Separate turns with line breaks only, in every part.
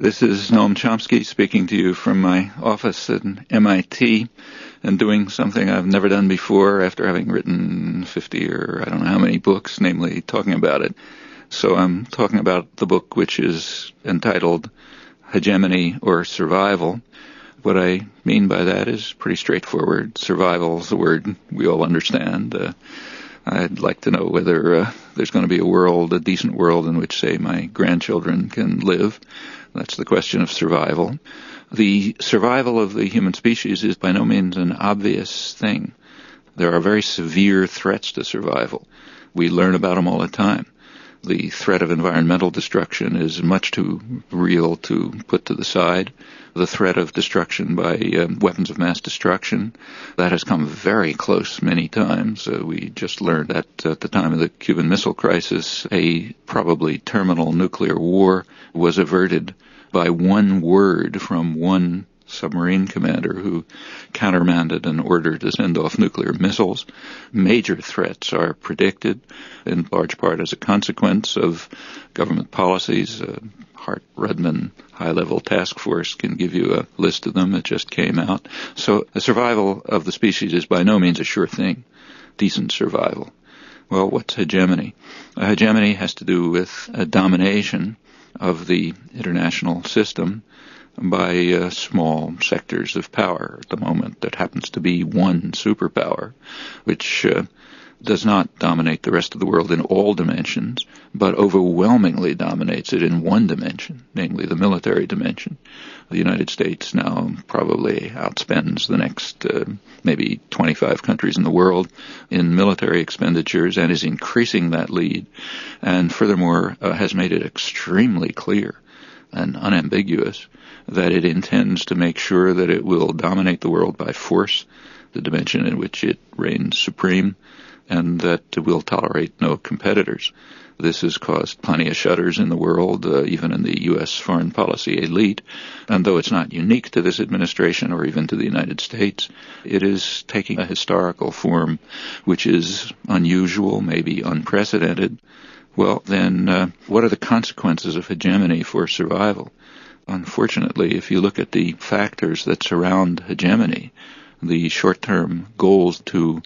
This is Noam Chomsky speaking to you from my office at MIT and doing something I've never done before after having written 50 or I don't know how many books, namely talking about it. So I'm talking about the book which is entitled Hegemony or Survival. What I mean by that is pretty straightforward. Survival is a word we all understand. I'd like to know whether there's going to be a decent world in which, say, my grandchildren can live. That's the question of survival. The survival of the human species is by no means an obvious thing. There are very severe threats to survival. We learn about them all the time. The threat of environmental destruction is much too real to put to the side. The threat of destruction by weapons of mass destruction, that has come very close many times. We just learned that at the time of the Cuban Missile Crisis, a probably terminal nuclear war was averted by one word from one submarine commander who countermanded an order to send off nuclear missiles. Major threats are predicted, in large part as a consequence of government policies. Hart-Rudman high-level task force can give you a list of them. It just came out. So the survival of the species is by no means a sure thing, decent survival. Well, what's hegemony? Hegemony has to do with a domination of the international system by small sectors of power at the moment. That happens to be one superpower, which does not dominate the rest of the world in all dimensions, but overwhelmingly dominates it in one dimension, namely the military dimension. The United States now probably outspends the next maybe 25 countries in the world in military expenditures and is increasing that lead, and furthermore has made it extremely clear and unambiguous that it intends to make sure that it will dominate the world by force, the dimension in which it reigns supreme, and that it will tolerate no competitors. This has caused plenty of shudders in the world, even in the U.S. foreign policy elite. And though it's not unique to this administration or even to the United States, it is taking a historical form which is unusual, maybe unprecedented. Well, then what are the consequences of hegemony for survival? Unfortunately, if you look at the factors that surround hegemony, the short-term goals to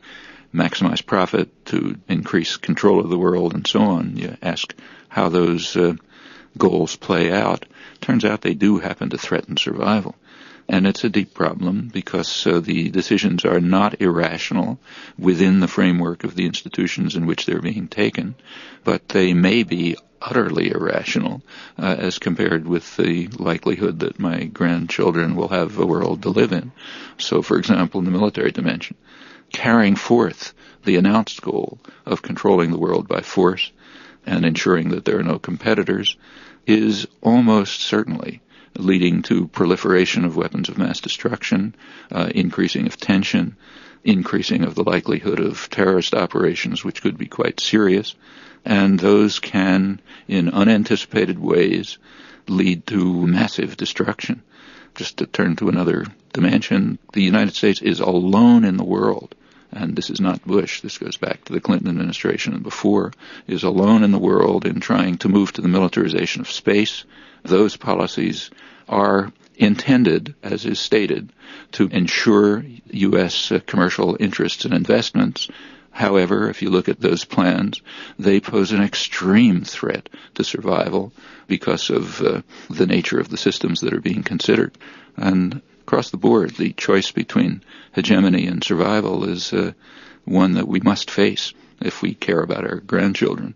maximize profit, to increase control of the world, and so on, you ask how those goals play out. Turns out they do happen to threaten survival. And it's a deep problem because the decisions are not irrational within the framework of the institutions in which they're being taken, but they may be utterly irrational as compared with the likelihood that my grandchildren will have a world to live in. So, for example, in the military dimension, carrying forth the announced goal of controlling the world by force and ensuring that there are no competitors is almost certainly leading to proliferation of weapons of mass destruction, increasing of tension, increasing of the likelihood of terrorist operations, which could be quite serious. And those can, in unanticipated ways, lead to massive destruction. Just to turn to another dimension, the United States is alone in the world, and this is not Bush, this goes back to the Clinton administration and before, is alone in the world in trying to move to the militarization of space. Those policies are intended, as is stated, to ensure U.S. commercial interests and investments. However, if you look at those plans, they pose an extreme threat to survival because of the nature of the systems that are being considered. And across the board, the choice between hegemony and survival is one that we must face if we care about our grandchildren.